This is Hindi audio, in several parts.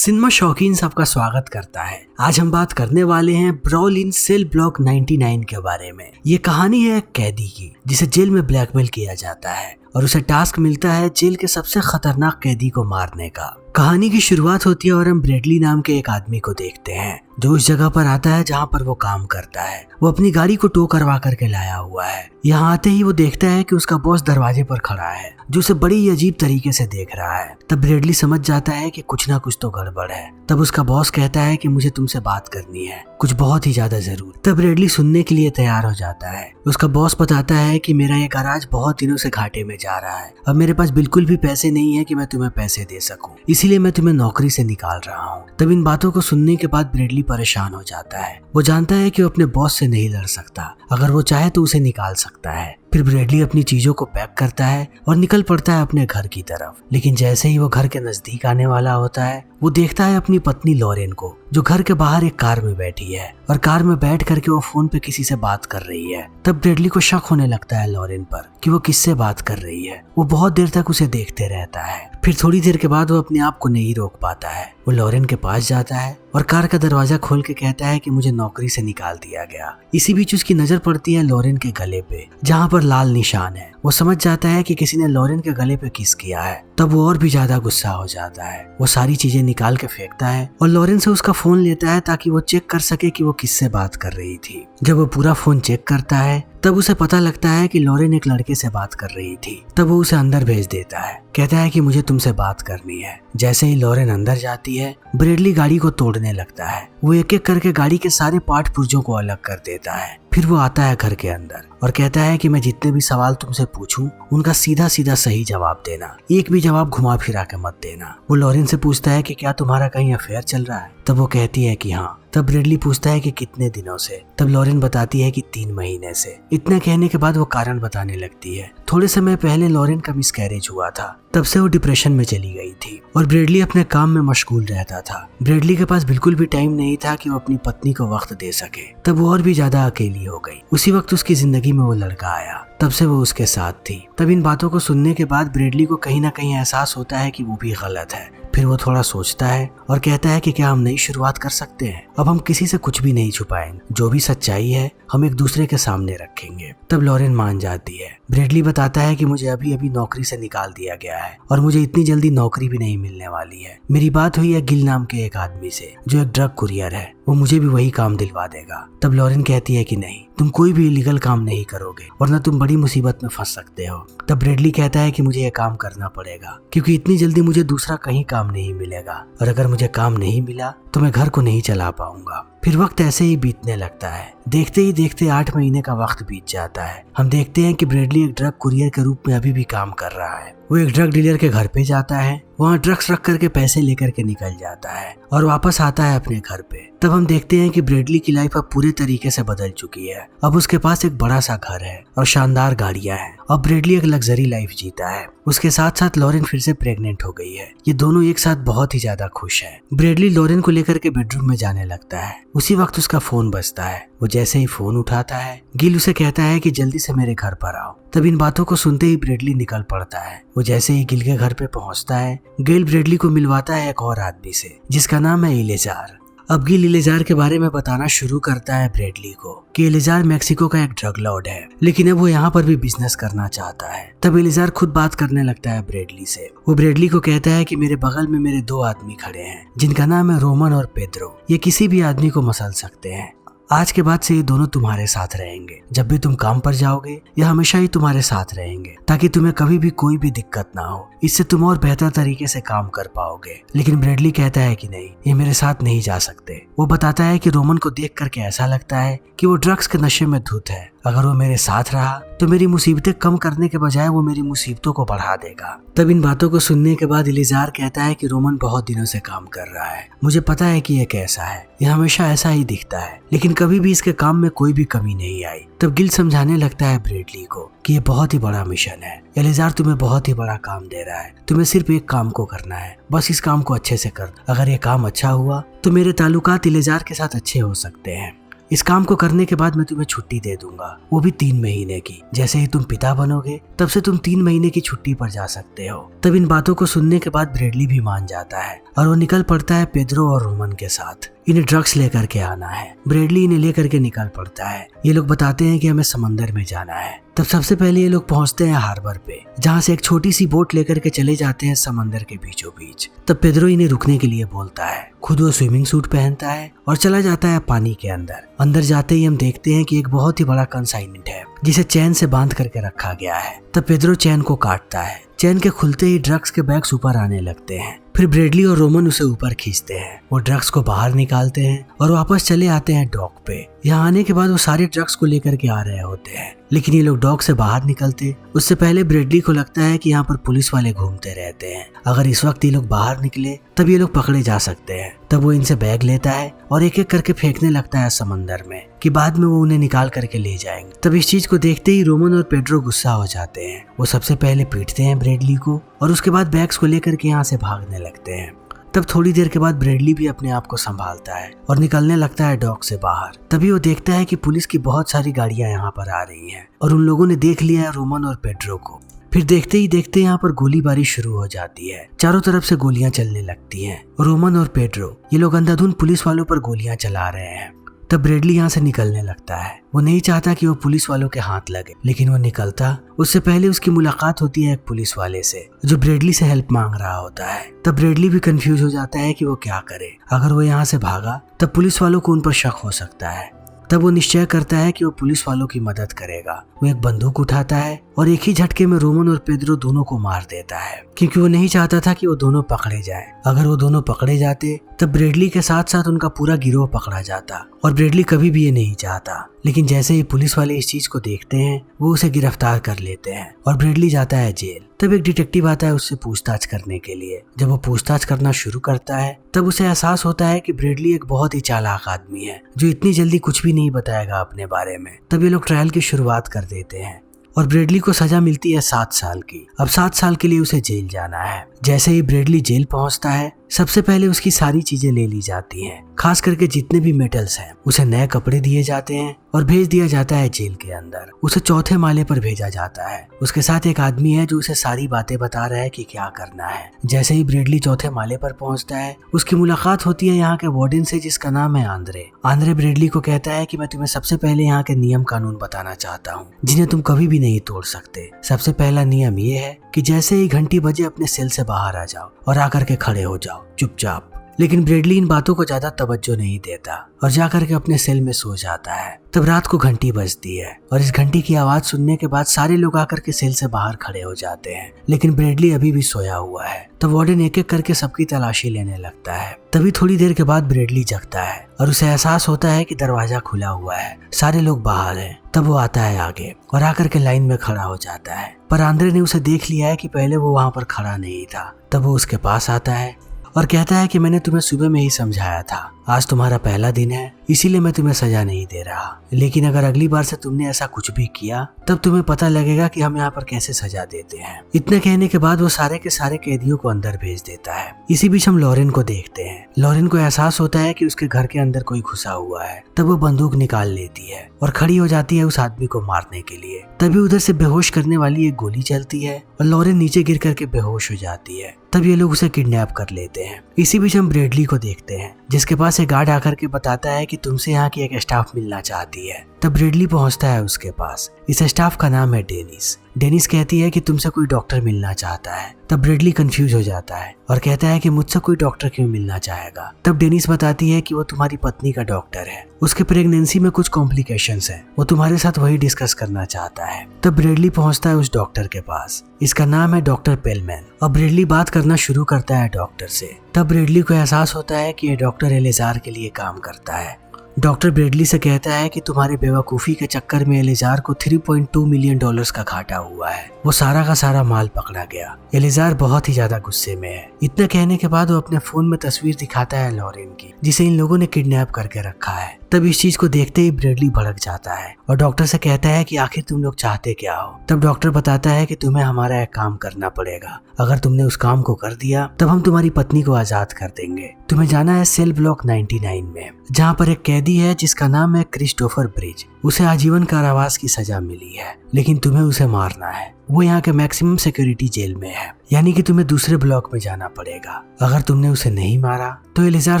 सिनेमा शौकीन सबका स्वागत करता है। आज हम बात करने वाले हैं ब्रॉल इन सेल ब्लॉक 99 के बारे में। ये कहानी है एक कैदी की जिसे जेल में ब्लैकमेल किया जाता है और उसे टास्क मिलता है जेल के सबसे खतरनाक कैदी को मारने का। कहानी की शुरुआत होती है और हम ब्रेडली नाम के एक आदमी को देखते हैं जो उस जगह पर आता है जहाँ पर वो काम करता है। वो अपनी गाड़ी को टो करवा करके लाया हुआ है। यहाँ आते ही वो देखता है कि उसका बॉस दरवाजे पर खड़ा है जो उसे बड़ी अजीब तरीके से देख रहा है। तब ब्रेडली समझ जाता है कि कुछ ना कुछ तो गड़बड़ है। तब उसका बॉस कहता है कि मुझे तुमसे बात करनी है, कुछ बहुत ही ज्यादा जरूर। तब ब्रेडली सुनने के लिए तैयार हो जाता है। उसका बॉस बताता है कि मेरा ये गैराज बहुत दिनों से घाटे में जा रहा है। अब मेरे पास बिल्कुल भी पैसे नहीं है कि मैं तुम्हें पैसे दे सकूं, इसीलिए मैं तुम्हें नौकरी से निकाल रहा हूँ। तब इन बातों को सुनने के बाद ब्रेडली परेशान हो जाता है। वो जानता है कि वो अपने बॉस से नहीं लड़ सकता, अगर वो चाहे तो उसे निकाल सकता है। फिर ब्रेडली अपनी चीजों को पैक करता है और निकल पड़ता है अपने घर की तरफ। लेकिन जैसे ही वो घर के नजदीक आने वाला होता है वो देखता है अपनी पत्नी लॉरेन को जो घर के बाहर एक कार में बैठी है और कार में बैठ करके वो फोन पे किसी से बात कर रही है। तब ब्रेडली को शक होने लगता है लॉरेन पर कि वो किससे बात कर रही है। वो बहुत देर तक उसे देखते रहता है। फिर थोड़ी देर के बाद वो अपने आप को नहीं रोक पाता है। वो लॉरेन के पास जाता है और कार का दरवाजा खोल के कहता है कि मुझे नौकरी से निकाल दिया गया। इसी बीच उसकी नजर पड़ती है लॉरेन के गले पे जहाँ पर लाल निशान है। वो समझ जाता है कि किसी ने लॉरेन के गले पे किस किया है। तब वो और भी ज्यादा गुस्सा हो जाता है। वो सारी चीजें निकाल के फेंकता है और लॉरेन से उसका फोन लेता है ताकि वो चेक कर सके कि वो किससे बात कर रही थी। जब वो पूरा फोन चेक करता है तब उसे पता लगता है कि लॉरेन एक लड़के से बात कर रही थी। तब वो उसे अंदर भेज देता है, कहता है कि मुझे तुमसे बात करनी है। जैसे ही लॉरेन अंदर जाती है ब्रेडली गाड़ी को तोड़ने लगता है। वो एक एक करके गाड़ी के सारे पार्ट पुर्जों को अलग कर देता है। फिर वो आता है घर के अंदर और कहता है कि मैं जितने भी सवाल तुमसे पूछूं उनका सीधा सीधा सही जवाब देना, एक भी जवाब घुमा फिरा के मत देना। वो लॉरेन से पूछता है कि क्या तुम्हारा कहीं अफेयर चल रहा है। तब वो कहती है कि हाँ। तब ब्रेडली पूछता है कि कितने दिनों से। तब लॉरेन बताती है कि 3 महीने से। इतना कहने के बाद वो कारण बताने लगती है। थोड़े समय पहले लॉरेन का मिसकैरेज हुआ था, तब से वो डिप्रेशन में चली गई थी और ब्रेडली अपने काम में मशगूल रहता था। ब्रेडली के पास बिल्कुल भी टाइम नहीं था कि वो अपनी पत्नी को वक्त दे सके। तब वो और भी ज्यादा अकेली हो गई। उसी वक्त उसकी जिंदगी में वो लड़का आया, तब से वो उसके साथ थी। तब इन बातों को सुनने के बाद ब्रेडली को कहीं ना कहीं एहसास होता है कि वो भी गलत है। फिर वो थोड़ा सोचता है और कहता है कि क्या हम नई शुरुआत कर सकते हैं। अब हम किसी से कुछ भी नहीं छुपाएंगे, जो भी सच्चाई है हम एक दूसरे के सामने रखेंगे। तब लॉरेन मान जाती है। ब्रेडली बताता है कि मुझे अभी अभी नौकरी से निकाल दिया गया है और मुझे इतनी जल्दी नौकरी भी नहीं मिलने वाली है। मेरी बात हुई है गिल नाम के एक आदमी से जो एक ड्रग कुरियर है, वो मुझे भी वही काम दिलवा देगा। तब लॉरेन कहती है कि नहीं, तुम कोई भी इलीगल काम नहीं करोगे वरना तुम बड़ी मुसीबत में फंस सकते हो। तब ब्रेडली कहता है कि मुझे ये काम करना पड़ेगा क्योंकि इतनी जल्दी मुझे दूसरा कहीं काम नहीं मिलेगा और अगर मुझे काम नहीं मिला तो मैं घर को नहीं चला पाऊंगा। फिर वक्त ऐसे ही बीतने लगता है। देखते ही देखते 8 महीने का वक्त बीत जाता है। हम देखते हैं कि ब्रेडली एक ड्रग कुरियर के रूप में अभी भी काम कर रहा है। वो एक ड्रग डीलर के घर पे जाता है, वहाँ ड्रग्स रख करके पैसे लेकर के निकल जाता है और वापस आता है अपने घर पे। तब हम देखते हैं कि ब्रेडली की लाइफ अब पूरे तरीके से बदल चुकी है। अब उसके पास एक बड़ा सा घर है और शानदार गाड़ियां हैं। अब ब्रेडली एक लग्जरी लाइफ जीता है। उसके साथ साथ लॉरेन फिर से प्रेग्नेंट हो गई है। ये दोनों एक साथ बहुत ही ज्यादा खुश हैं। ब्रेडली लॉरेन को लेकर के बेडरूम में जाने लगता है। उसी वक्त उसका फोन बजता है। वो जैसे ही फोन उठाता है गिल उसे कहता है कि जल्दी से मेरे घर पर आओ। तब इन बातों को सुनते ही ब्रेडली निकल पड़ता है। वो जैसे ही गिल के घर पे पहुंचता है गिल ब्रेडली को मिलवाता है एक और आदमी से जिसका नाम है इलेजार। अब गिल इलेजार के बारे में बताना शुरू करता है ब्रेडली को कि इलेजार मैक्सिको का एक ड्रग लॉर्ड है, लेकिन अब वो यहाँ पर भी बिजनेस करना चाहता है। तब इलेजार खुद बात करने लगता है ब्रेडली से। वो ब्रेडली को कहता है कि मेरे बगल में मेरे 2 आदमी खड़े हैं जिनका नाम है रोमन और पेड्रो। ये किसी भी आदमी को मसल सकते हैं। आज के बाद से ये दोनों तुम्हारे साथ रहेंगे। जब भी तुम काम पर जाओगे ये हमेशा ही तुम्हारे साथ रहेंगे ताकि तुम्हें कभी भी कोई भी दिक्कत ना हो। इससे तुम और बेहतर तरीके से काम कर पाओगे। लेकिन ब्रेडली कहता है कि नहीं, ये मेरे साथ नहीं जा सकते। वो बताता है कि रोमन को देख करके ऐसा लगता है कि वो ड्रग्स के नशे में धुत है। अगर वो मेरे साथ रहा तो मेरी मुसीबतें कम करने के बजाय वो मेरी मुसीबतों को बढ़ा देगा। तब इन बातों को सुनने के बाद इलेजार कहता है कि रोमन बहुत दिनों से काम कर रहा है। मुझे पता है कि ये कैसा है, ये हमेशा ऐसा ही दिखता है, लेकिन कभी भी इसके काम में कोई भी कमी नहीं आई। तब गिल समझाने लगता है ब्रेडली को कि ये बहुत ही बड़ा मिशन है। इलेजार तुम्हें बहुत ही बड़ा काम दे रहा है। तुम्हें सिर्फ एक काम को करना है, बस इस काम को अच्छे से कर। अगर ये काम अच्छा हुआ तो मेरे ताल्लुकात इलेजार के साथ अच्छे हो सकते हैं। इस काम को करने के बाद मैं तुम्हें छुट्टी दे दूंगा, वो भी 3 महीने की। जैसे ही तुम पिता बनोगे तब से तुम 3 महीने की छुट्टी पर जा सकते हो। तब इन बातों को सुनने के बाद ब्रैडली भी मान जाता है और वो निकल पड़ता है पेड्रो और रोमन के साथ। इन्हें ड्रग्स लेकर के आना है। ब्रैडली इन्हें लेकर के निकल पड़ता है। ये लोग बताते हैं कि हमें समंदर में जाना है। तब सबसे पहले ये लोग पहुंचते हैं हार्बर पे, जहां से एक छोटी सी बोट लेकर के चले जाते हैं समंदर के बीचों बीच। तब पेड्रो इन्हें रुकने के लिए बोलता है। खुद वो स्विमिंग सूट पहनता है और चला जाता है पानी के अंदर। अंदर जाते ही हम देखते हैं कि एक बहुत ही बड़ा कंसाइनमेंट है जिसे चैन से बांध करके रखा गया है। तब पेड्रो चैन को काटता है। चैन के खुलते ही ड्रग्स के बैग्स ऊपर आने लगते हैं। फिर ब्रैडली और रोमन उसे ऊपर खींचते हैं। वो ड्रग्स को बाहर निकालते हैं और वापस चले आते हैं डॉक पे। यहाँ आने के बाद वो सारे ड्रग्स को लेकर के आ रहे होते हैं, लेकिन ये लोग डॉक से बाहर निकलते उससे पहले ब्रैडली को लगता है कि यहाँ पर पुलिस वाले घूमते रहते हैं। अगर इस वक्त ये लोग बाहर निकले तब ये लोग पकड़े जा सकते हैं। तब वो इनसे बैग लेता है और एक एक करके फेंकने लगता है समंदर में कि बाद में वो उन्हें निकाल करके ले जाएंगे। तब इस चीज को देखते ही रोमन और पेड्रो गुस्सा हो जाते हैं। वो सबसे पहले पीटते हैं ब्रैडली को और उसके बाद बैग्स को लेकर के यहाँ से भागने लगते हैं। तब थोड़ी देर के बाद ब्रैडली भी अपने आप को संभालता है और निकलने लगता है डॉक से बाहर। तभी वो देखता है कि पुलिस की बहुत सारी गाड़ियां यहाँ पर आ रही हैं और उन लोगों ने देख लिया है रोमन और पेड्रो को। फिर देखते ही देखते यहाँ पर गोलीबारी शुरू हो जाती है। चारों तरफ से गोलियां चलने लगती हैं। रोमन और पेड्रो ये लोग अंधाधुंध पुलिस वालों पर गोलियां चला रहे हैं। तब ब्रैडली यहाँ से निकलने लगता है। वो नहीं चाहता कि वो पुलिस वालों के हाथ लगे, लेकिन वो निकलता उससे पहले उसकी मुलाकात होती है एक पुलिस वाले से जो ब्रैडली से हेल्प मांग रहा होता है। तब ब्रैडली भी कंफ्यूज हो जाता है कि वो क्या करे। अगर वो यहाँ से भागा तब पुलिस वालों को उन पर शक हो सकता है। तब वो निश्चय करता है कि वो पुलिस वालों की मदद करेगा। वो एक बंदूक उठाता है और एक ही झटके में रोमन और पेड्रो दोनों को मार देता है, क्योंकि वो नहीं चाहता था कि वो दोनों पकड़े जाएं। अगर वो दोनों पकड़े जाते तब ब्रैडली के साथ साथ उनका पूरा गिरोह पकड़ा जाता और ब्रैडली कभी भी ये नहीं चाहता। लेकिन जैसे ही पुलिस वाले इस चीज को देखते हैं वो उसे गिरफ्तार कर लेते हैं और ब्रैडली जाता है जेल। तब एक डिटेक्टिव आता है उससे पूछताछ करने के लिए। जब वो पूछताछ करना शुरू करता है तब उसे एहसास होता है कि ब्रैडली एक बहुत ही चालाक आदमी है जो इतनी जल्दी कुछ भी नहीं बताएगा अपने बारे में। तब ये लोग ट्रायल की शुरुआत कर देते हैं और ब्रैडली को सजा मिलती है 7 साल की। अब 7 साल के लिए उसे जेल जाना है। जैसे ही ब्रैडली जेल पहुंचता है सबसे पहले उसकी सारी चीजें ले ली जाती हैं, खास करके जितने भी मेडल्स हैं। उसे नए कपड़े दिए जाते हैं और भेज दिया जाता है जेल के अंदर। उसे 4थे माले पर भेजा जाता है। उसके साथ एक आदमी है जो उसे सारी बातें बता रहा है कि क्या करना है। जैसे ही ब्रैडली 4थे माले पर पहुंचता है उसकी मुलाकात होती है यहाँ के वार्डन से जिसका नाम है आंद्रे। आंद्रे ब्रैडली को कहता है कि मैं तुम्हें सबसे पहले यहाँ के नियम कानून बताना चाहता हूँ जिन्हें तुम कभी भी नहीं तोड़ सकते। सबसे पहला नियम ये है कि जैसे ही घंटी बजे अपने सेल से बाहर आ जाओ और आकर के खड़े हो जाओ चुपचाप। लेकिन ब्रैडली इन बातों को ज्यादा तवज्जो नहीं देता और जाकर के अपने सेल में सो जाता है। तब रात को घंटी बजती है और इस घंटी की आवाज सुनने के बाद सारे लोग आकर के सेल से बाहर खड़े हो जाते हैं, लेकिन ब्रैडली अभी भी सोया हुआ है। तो वार्डन एक एक करके सबकी तलाशी लेने लगता है। तभी थोड़ी देर के बाद ब्रैडली जगता है और उसे एहसास होता है कि दरवाजा खुला हुआ है, सारे लोग बाहर हैं। तब वो आता है आगे और आकर के लाइन में खड़ा हो जाता है, पर आंद्रे ने उसे देख लिया है कि पहले वो वहां पर खड़ा नहीं था। तब वो उसके पास आता है और कहता है कि मैंने तुम्हें सुबह में ही समझाया था, आज तुम्हारा पहला दिन है इसीलिए मैं तुम्हें सजा नहीं दे रहा, लेकिन अगर अगली बार से तुमने ऐसा कुछ भी किया तब तुम्हें पता लगेगा कि हम यहाँ पर कैसे सजा देते हैं। इतने कहने के बाद वो सारे के सारे कैदियों को अंदर भेज देता है। इसी बीच हम लॉरेन को देखते हैं। लॉरेन को एहसास होता है कि उसके घर के अंदर कोई घुसा हुआ है। तब वो बंदूक निकाल लेती है और खड़ी हो जाती है उस आदमी को मारने के लिए। तभी उधर से बेहोश करने वाली एक गोली चलती है और लॉरेन नीचे गिर करके बेहोश हो जाती है। तब ये लोग उसे किडनैप कर लेते हैं। इसी बीच हम ब्रैडली को देखते हैं जिसके पास एक गार्ड आकर के बताता है कि तुमसे यहाँ की एक स्टाफ मिलना चाहती है। तब ब्रैडली पहुंचता है उसके पास। इस स्टाफ का नाम है डेनिस। डेनिस कहती है कि तुमसे कोई डॉक्टर मिलना चाहता है। तब ब्रैडली कंफ्यूज हो जाता है और कहता है कि मुझसे कोई डॉक्टर क्यों मिलना चाहेगा। तब डेनिस बताती है कि वो तुम्हारी पत्नी का डॉक्टर है, उसके प्रेगनेंसी में कुछ कॉम्प्लिकेशंस हैं, वो तुम्हारे साथ वही डिस्कस करना चाहता है। तब ब्रैडली पहुंचता है उस डॉक्टर के पास। इसका नाम है डॉक्टर पेलमैन और ब्रैडली बात करना शुरू करता है डॉक्टर से। तब ब्रैडली को एहसास होता है कि ये डॉक्टर एलेजार के लिए काम करता है। डॉक्टर ब्रैडली से कहता है कि तुम्हारे बेवकूफ़ी के चक्कर में एलेजार को $3.2 मिलियन का घाटा हुआ है। वो सारा का सारा माल पकड़ा गया। एलेजार बहुत ही ज्यादा गुस्से में है। इतना कहने के बाद वो अपने फोन में तस्वीर दिखाता है लॉरेन की, जिसे इन लोगों ने किडनैप करके रखा है। तब इस चीज को देखते ही ब्रेडली भड़क जाता है और डॉक्टर से कहता है कि आखिर तुम लोग चाहते क्या हो। तब डॉक्टर बताता है कि तुम्हें हमारा एक काम करना पड़ेगा, अगर तुमने उस काम को कर दिया तब हम तुम्हारी पत्नी को आजाद कर देंगे। तुम्हें जाना है सेल ब्लॉक 99 में, जहाँ पर एक कैदी है जिसका नाम है क्रिस्टोफर ब्रिज। उसे आजीवन कारावास की सजा मिली है, लेकिन तुम्हें उसे मारना है। वो यहाँ के मैक्सिमम सिक्योरिटी जेल में है, यानी कि तुम्हें दूसरे ब्लॉक में जाना पड़ेगा। अगर तुमने उसे नहीं मारा तो एलिजार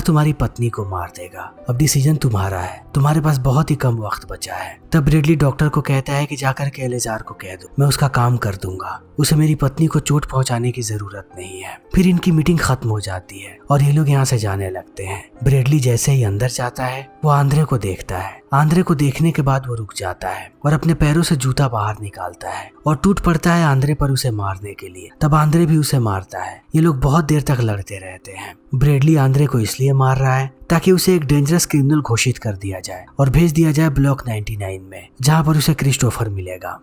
तुम्हारी पत्नी को मार देगा। अब डिसीजन तुम्हारा है, तुम्हारे पास बहुत ही कम वक्त बचा है। तब ब्रेडली डॉक्टर को कहता है कि जाकर के एलिजार को कह दो, मैं उसका काम कर दूंगा, उसे मेरी पत्नी को चोट पहुंचाने की जरूरत नहीं है। फिर इनकी मीटिंग खत्म हो जाती है और ये लोग यहाँ से जाने लगते हैं। ब्रेडली जैसे ही अंदर जाता है वो आंद्रे को देखता है। आंद्रे को देखने के बाद वो रुक जाता है और अपने पैरों से जूता बाहर निकालता है और टूट पड़ता है आंद्रे पर उसे मारने के लिए। तब आंद्रे भी उसे मारता है। ये लोग बहुत देर तक लड़ते रहते हैं। ब्रेडली आंद्रे को इसलिए मार रहा है ताकि उसे एक डेंजरस क्रिमिनल घोषित कर दिया जाए और भेज दिया जाए ब्लॉक 99 में, जहाँ पर उसे क्रिस्टोफर मिलेगा।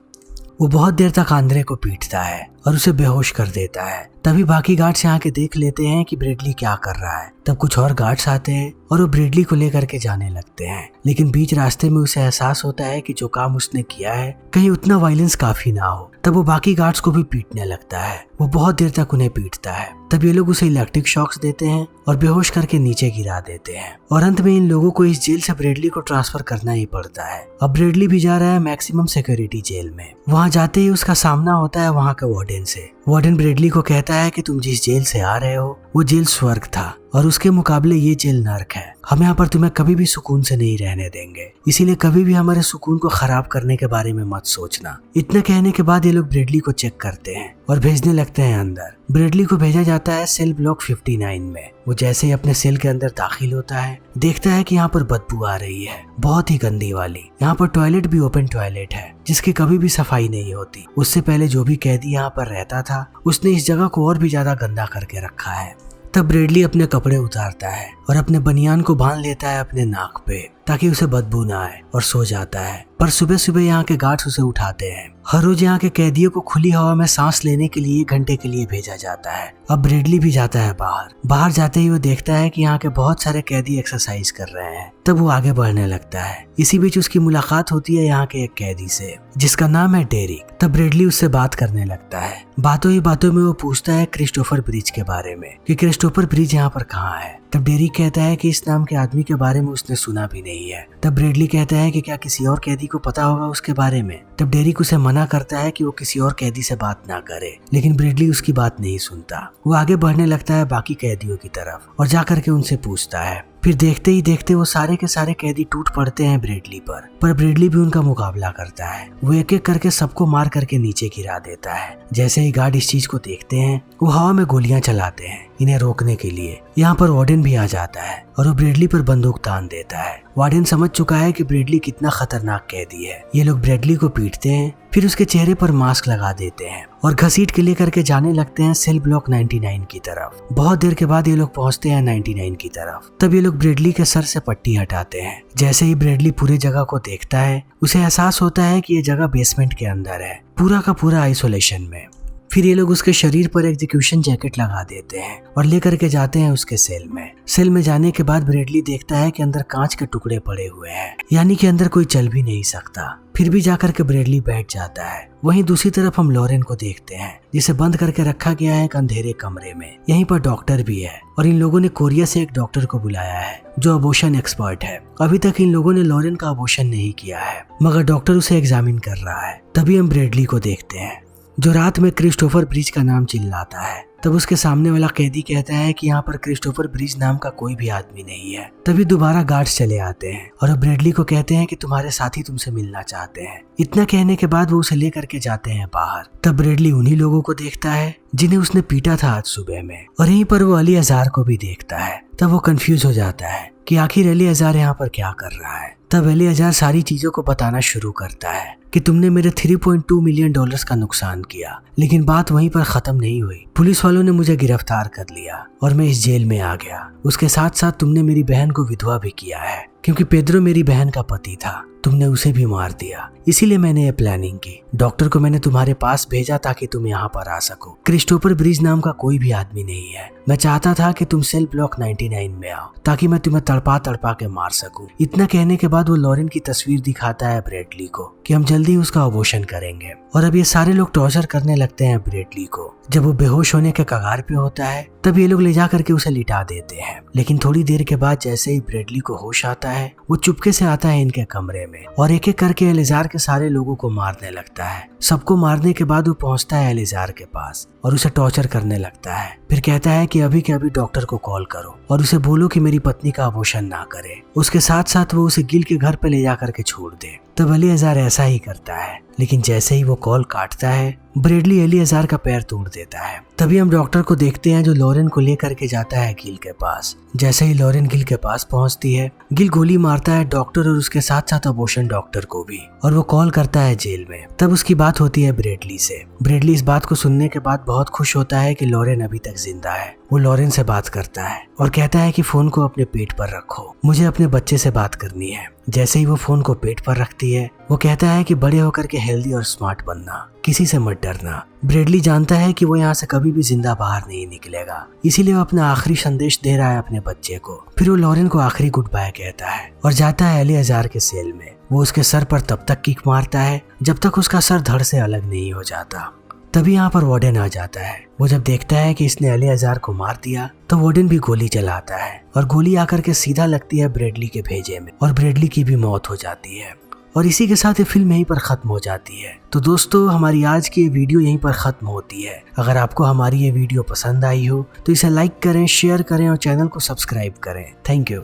वो बहुत देर तक आंद्रे को पीटता है और उसे बेहोश कर देता है। तभी बाकी गार्ड्स यहाँ के देख लेते हैं कि ब्रेडली क्या कर रहा है। तब कुछ और गार्ड्स आते हैं और वो ब्रेडली को लेकर के जाने लगते हैं, लेकिन बीच रास्ते में उसे एहसास होता है कि जो काम उसने किया है कहीं उतना वायलेंस काफी ना हो। तब वो बाकी गार्ड्स को भी पीटने लगता है। वो बहुत देर तक उन्हें पीटता है। तब ये लोग उसे इलेक्ट्रिक शॉक्स देते हैं और बेहोश करके नीचे गिरा देते हैं और अंत में इन लोगों को इस जेल से ब्रेडली को ट्रांसफर करना ही पड़ता है। अब ब्रेडली भी जा रहा है मैक्सिमम सिक्योरिटी जेल में। वहाँ जाते ही उसका सामना होता है वहाँ के वार्डन से। वार्डन ब्रेडली को कहता है कि तुम जिस जेल से आ रहे हो वो जेल स्वर्ग था और उसके मुकाबले ये जेल नर्क है। हम यहाँ पर तुम्हें कभी भी सुकून से नहीं रहने देंगे, इसीलिए कभी भी हमारे सुकून को खराब करने के बारे में मत सोचना। इतना कहने के बाद ये लोग ब्रेडली को चेक करते हैं और भेजने लगते हैं अंदर। ब्रेडली को भेजा जाता है सेल ब्लॉक 59 में। वो जैसे ही अपने सेल के अंदर दाखिल होता है देखता है कि यहाँ पर बदबू आ रही है, बहुत ही गंदी वाली। यहाँ पर टॉयलेट भी ओपन टॉयलेट है जिसकी कभी भी सफाई नहीं होती। उससे पहले जो भी कैदी यहाँ पर रहता था उसने इस जगह को और भी ज्यादा गंदा करके रखा है। तब ब्रेडली अपने कपड़े उतारता है और अपने बनियान को बांध लेता है अपने नाक पे ताकि उसे बदबू ना आए और सो जाता है। पर सुबह सुबह यहाँ के गार्ड्स उसे उठाते हैं। हर रोज यहाँ के कैदियों को खुली हवा में सांस लेने के लिए 1 घंटे के लिए भेजा जाता है। अब ब्रेडली भी जाता है बाहर जाते ही वो देखता है कि यहाँ के बहुत सारे कैदी एक्सरसाइज कर रहे हैं। तब वो आगे बढ़ने लगता है। इसी बीच उसकी मुलाकात होती है यहाँ के एक कैदी से जिसका नाम है डेरिक। तब ब्रेडली उससे बात करने लगता है। बातों ही बातों में वो पूछता है क्रिस्टोफर ब्रिज के बारे में कि क्रिस्टोफर ब्रिज यहाँ पर कहाँ है। तब डेरिक कहता है कि इस नाम के आदमी के बारे में उसने सुना भी नहीं है। तब ब्रेडली कहता है कि क्या किसी और कैदी को पता होगा उसके बारे में। तब डेरिक उसे मना करता है कि वो किसी और कैदी से बात ना करे, लेकिन ब्रेडली उसकी बात नहीं सुनता। वो आगे बढ़ने लगता है बाकी कैदियों की तरफ और जाकर के उनसे पूछता है। फिर देखते ही देखते वो सारे के सारे कैदी टूट पड़ते हैं ब्रेडली पर ब्रेडली भी उनका मुकाबला करता है। वो एक एक करके सबको मार करके नीचे गिरा देता है। जैसे ही गार्ड इस चीज को देखते हैं वो हवा में गोलियां चलाते हैं इन्हें रोकने के लिए। यहाँ पर वार्डन भी आ जाता है और वो ब्रेडली पर बंदूक तान देता है। वार्डन समझ चुका है कि ब्रेडली कितना खतरनाक कैदी है। ये लोग ब्रेडली को पीटते हैं, फिर उसके चेहरे पर मास्क लगा देते हैं और घसीट के लेकर के जाने लगते हैं सेल ब्लॉक 99 की तरफ। बहुत देर के बाद ये लोग पहुंचते हैं 99 की तरफ। तब ये लोग ब्रेडली के सर से पट्टी हटाते हैं। जैसे ही ब्रेडली पूरे जगह को देखता है उसे एहसास होता है कि ये जगह बेसमेंट के अंदर है, पूरा का पूरा आइसोलेशन में। फिर ये लोग उसके शरीर पर एग्जीक्यूशन जैकेट लगा देते हैं और लेकर के जाते हैं उसके सेल में। सेल में जाने के बाद ब्रेडली देखता है कि अंदर कांच के टुकड़े पड़े हुए हैं, यानी कि अंदर कोई चल भी नहीं सकता। फिर भी जाकर के ब्रेडली बैठ जाता है। वहीं दूसरी तरफ हम लॉरेन को देखते हैं जिसे बंद करके रखा गया है एक अंधेरे कमरे में। यहीं पर डॉक्टर भी है और इन लोगों ने कोरिया से एक डॉक्टर को बुलाया है जो अबॉर्शन एक्सपर्ट है। अभी तक इन लोगों ने लॉरेन का अबॉर्शन नहीं किया है, मगर डॉक्टर उसे एग्जामिन कर रहा है। तभी हम ब्रेडली को देखते हैं जो रात में क्रिस्टोफर ब्रिज का नाम चिल्लाता है। तब उसके सामने वाला कैदी कहता है कि यहाँ पर क्रिस्टोफर ब्रिज नाम का कोई भी आदमी नहीं है। तभी दोबारा गार्ड्स चले आते हैं और अब ब्रेडली को कहते हैं कि तुम्हारे साथी तुमसे मिलना चाहते हैं। इतना कहने के बाद वो उसे लेकर के जाते हैं बाहर। तब ब्रेडली उन्हीं लोगों को देखता है जिन्हें उसने पीटा था आज सुबह में, और यहीं पर वो अली अज़ार को भी देखता है। तब वो कंफ्यूज हो जाता है कि आखिर अली अज़ार यहाँ पर क्या कर रहा है। तब अली अज़ार सारी चीजों को बताना शुरू करता है कि तुमने मेरे 3.2 मिलियन डॉलर्स का नुकसान किया, लेकिन बात वहीं पर खत्म नहीं हुई। पुलिस वालों ने मुझे गिरफ्तार कर लिया और मैं इस जेल में आ गया। उसके साथ साथ तुमने मेरी बहन को विधवा भी किया है, क्योंकि पेड्रो मेरी बहन का पति था। तुमने उसे भी मार दिया, इसीलिए मैंने ये प्लानिंग की। डॉक्टर को मैंने तुम्हारे पास भेजा ताकि तुम यहाँ पर आ सको। क्रिस्टोफर ब्रिज नाम का कोई भी आदमी नहीं है। मैं चाहता था कि तुम सेल ब्लॉक 99 में आओ ताकि मैं तुम्हें तड़पा तड़पा के मार सकूं। इतना कहने के बाद वो लॉरेन की तस्वीर दिखाता है ब्रेडली को कि हम जल्दी उसका अबॉर्शन करेंगे। और अब ये सारे लोग टॉर्चर करने लगते हैं ब्रेडली को। जब वो बेहोश होने के कगार पे होता है तब ये लोग ले जा करके उसे लिटा देते हैं। लेकिन थोड़ी देर के बाद जैसे ही ब्रेडली को होश आता है वो चुपके से आता है इनके कमरे में और एक एक करके एलिजार के सारे लोगों को मारने लगता है। सबको मारने के बाद वो पहुंचता है एलिजार के पास और उसे टॉर्चर करने लगता है। फिर कहता है कि अभी के अभी डॉक्टर को कॉल करो और उसे बोलो कि मेरी पत्नी का अबॉर्शन ना करे। उसके साथ साथ वो उसे गिल के घर पे ले जा करके छोड़ दे। तब एलिजार ऐसा ही करता है, लेकिन जैसे ही वो कॉल काटता है ब्रेडली एलिजार का पैर तोड़ देता है। तभी हम डॉक्टर को देखते हैं जो लॉरेन को लेकर के जाता है गिल के पास। जैसे ही लॉरेन गिल के पास पहुंचती है गिल गोली मारता है डॉक्टर और उसके साथ साथ अबॉर्शन डॉक्टर को भी और वो कॉल करता है जेल में। तब उसकी बात होती है ब्रेडली से। ब्रेडली इस बात को सुनने के बाद बहुत खुश होता है कि लॉरेन अभी तक जिंदा है। वो लॉरेन से बात करता है और कहता है कि फोन को अपने पेट पर रखो, मुझे अपने बच्चे से बात करनी है। जैसे ही वो फोन को पेट पर रखती है वो कहता है कि बड़े होकर के हेल्दी और स्मार्ट बनना, किसी से मत डरना। ब्रेडली जानता है कि वो यहाँ से कभी भी जिंदा बाहर नहीं निकलेगा, इसीलिए वो अपना आखिरी संदेश दे रहा है अपने बच्चे को। फिर वो लॉरेन को आखिरी गुड बाय कहता है और जाता है एलिजार के सेल में। वो उसके सर पर तब तक किक मारता है जब तक उसका सर धड़ से अलग नहीं हो जाता। तभी यहाँ पर वार्डन आ जाता है। वो जब देखता है कि इसने एलिजार को मार दिया तो वार्डन भी गोली चलाता है और गोली आकर के सीधा लगती है ब्रेडली के भेजे में और ब्रेडली की भी मौत हो जाती है। और इसी के साथ ये फिल्म यहीं पर खत्म हो जाती है। तो दोस्तों हमारी आज की ये वीडियो यहीं पर खत्म होती है। अगर आपको हमारी ये वीडियो पसंद आई हो तो इसे लाइक करें, शेयर करें और चैनल को सब्सक्राइब करें। Thank you.